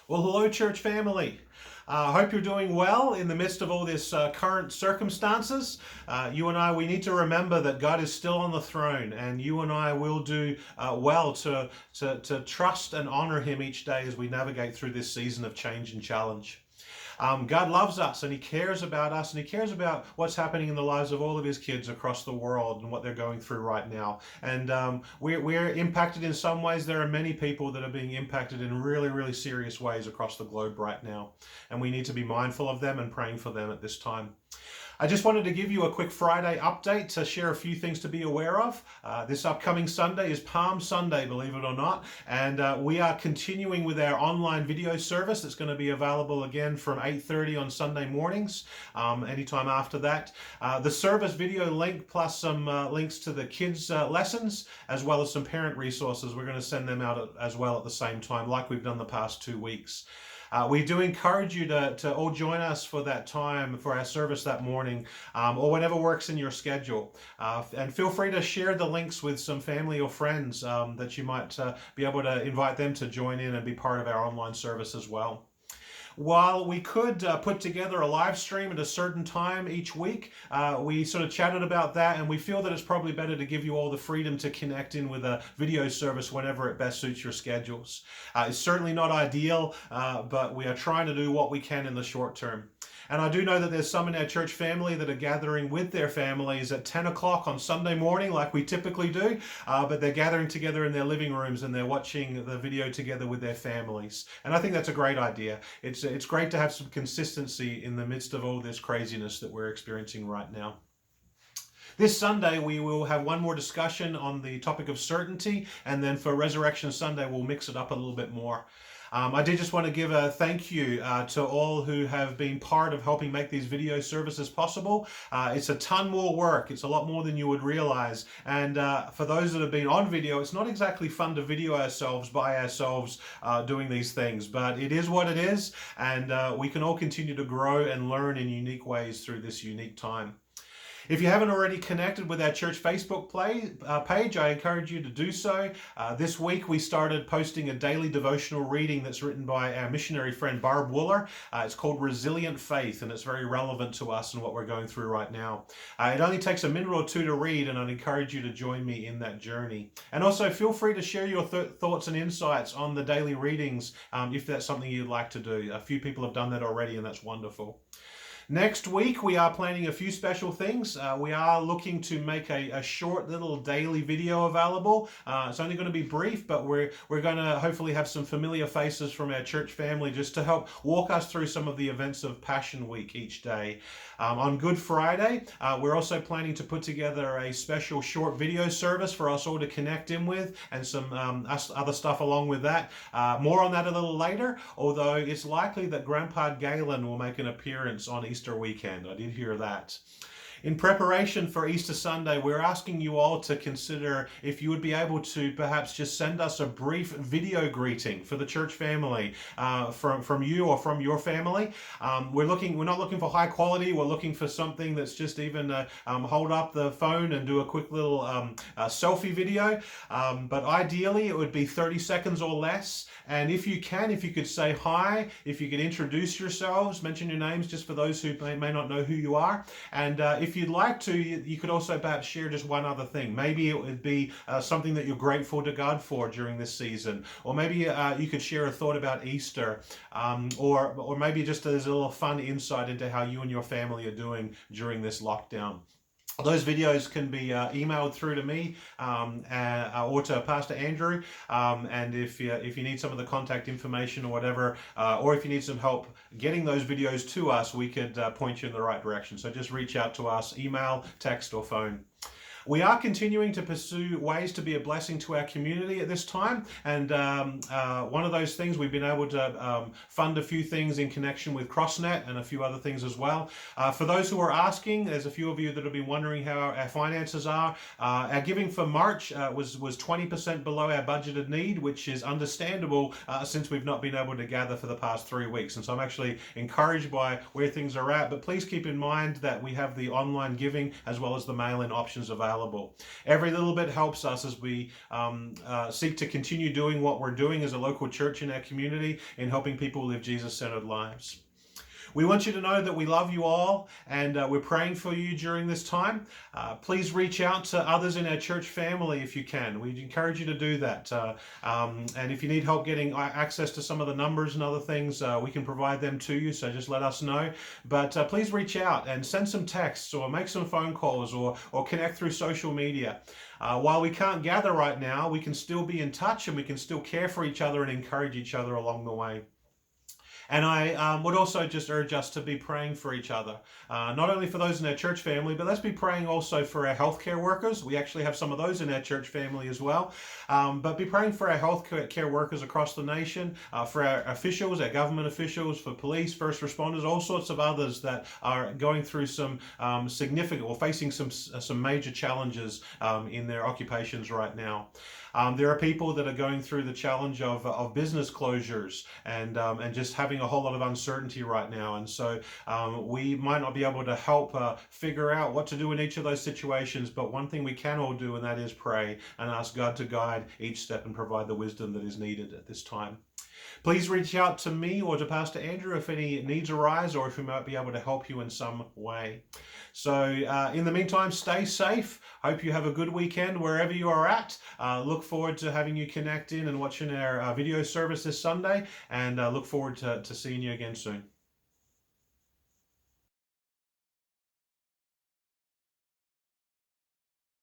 Well, hello, church family. I hope you're doing well in the midst of all this current circumstances. You and I, we need to remember that God is still on the throne, and you and I will do well to trust and honor Him each day as we navigate through this season of change and challenge. God loves us and He cares about us, and He cares about what's happening in the lives of all of His kids across the world and what they're going through right now. And we're impacted in some ways. There are many people that are being impacted in really, really serious ways across the globe right now. And we need to be mindful of them and praying for them at this time. I just wanted to give you a quick Friday update to share a few things to be aware of. This upcoming Sunday is Palm Sunday, believe it or not, and we are continuing with our online video service that's going to be available again from 8:30 on Sunday mornings, anytime after that. The service video link plus some links to the kids' lessons, as well as some parent resources, we're going to send them out as well at the same time, like we've done the past 2 weeks. We do encourage you to all join us for that time, for our service that morning, or whatever works in your schedule. And feel free to share the links with some family or friends that you might be able to invite them to join in and be part of our online service as well. While we could put together a live stream at a certain time each week, we sort of chatted about that, and we feel that it's probably better to give you all the freedom to connect in with a video service whenever it best suits your schedules. It's certainly not ideal, but we are trying to do what we can in the short term. And I do know that there's some in our church family that are gathering with their families at 10 o'clock on Sunday morning, like we typically do, but they're gathering together in their living rooms and they're watching the video together with their families. And I think that's a great idea. It's great to have some consistency in the midst of all this craziness that we're experiencing right now. This Sunday, we will have one more discussion on the topic of certainty, and then for Resurrection Sunday, we'll mix it up a little bit more. I did just want to give a thank you to all who have been part of helping make these video services possible. It's a ton more work. It's a lot more than you would realize. And for those that have been on video, it's not exactly fun to video ourselves by ourselves doing these things, but it is what it is. And we can all continue to grow and learn in unique ways through this unique time. If you haven't already connected with our church Facebook page, I encourage you to do so. This week we started posting a daily devotional reading that's written by our missionary friend Barb Wooler. It's called Resilient Faith, and it's very relevant to us and what we're going through right now. It only takes a minute or two to read, and I'd encourage you to join me in that journey. And also feel free to share your thoughts and insights on the daily readings if that's something you'd like to do. A few people have done that already, and that's wonderful. Next week, we are planning a few special things. We are looking to make a short little daily video available. It's only going to be brief, but we're going to hopefully have some familiar faces from our church family just to help walk us through some of the events of Passion Week each day. On Good Friday, we're also planning to put together a special short video service for us all to connect in with, and some other stuff along with that. More on that a little later, although it's likely that Grandpa Galen will make an appearance on Easter weekend. I did hear that. In preparation for Easter Sunday, we're asking you all to consider if you would be able to perhaps just send us a brief video greeting for the church family from you or from your family. We're not looking for high quality. We're looking for something that's just even hold up the phone and do a quick little selfie video. But ideally, it would be 30 seconds or less. And if you could say hi, if you could introduce yourselves, mention your names just for those who may not know who you are. And if you'd like to, you could also perhaps share just one other thing. Maybe it would be something that you're grateful to God for during this season. Or maybe you could share a thought about Easter. Or maybe just as a little fun insight into how you and your family are doing during this lockdown. Those videos can be emailed through to me or to Pastor Andrew. And if you need some of the contact information or whatever, or if you need some help getting those videos to us, we could point you in the right direction. So just reach out to us, email, text, or phone. We are continuing to pursue ways to be a blessing to our community at this time, and one of those things, we've been able to fund a few things in connection with CrossNet and a few other things as well. For those who are asking, there's a few of you that have been wondering how our finances are. Our giving for March was 20% below our budgeted need, which is understandable since we've not been able to gather for the past 3 weeks. And so I'm actually encouraged by where things are at, but please keep in mind that we have the online giving as well as the mail-in options available available. Every little bit helps us as we seek to continue doing what we're doing as a local church in our community in helping people live Jesus-centered lives. We want you to know that we love you all, and we're praying for you during this time. Please reach out to others in our church family if you can. We encourage you to do that. And if you need help getting access to some of the numbers and other things, we can provide them to you, so just let us know. But please reach out and send some texts or make some phone calls or connect through social media. While we can't gather right now, we can still be in touch and we can still care for each other and encourage each other along the way. And I would also just urge us to be praying for each other, not only for those in our church family, but let's be praying also for our healthcare workers. We actually have some of those in our church family as well. But be praying for our healthcare workers across the nation, for our officials, our government officials, for police, first responders, all sorts of others that are going through some significant or facing some major challenges in their occupations right now. There are people that are going through the challenge of business closures and just having a whole lot of uncertainty right now. And so we might not be able to help figure out what to do in each of those situations, but one thing we can all do, and that is pray and ask God to guide each step and provide the wisdom that is needed at this time. Please reach out to me or to Pastor Andrew if any needs arise or if we might be able to help you in some way. So in the meantime, stay safe. Hope you have a good weekend wherever you are at. Look forward to having you connect in and watching our video service this Sunday, and look forward to seeing you again soon.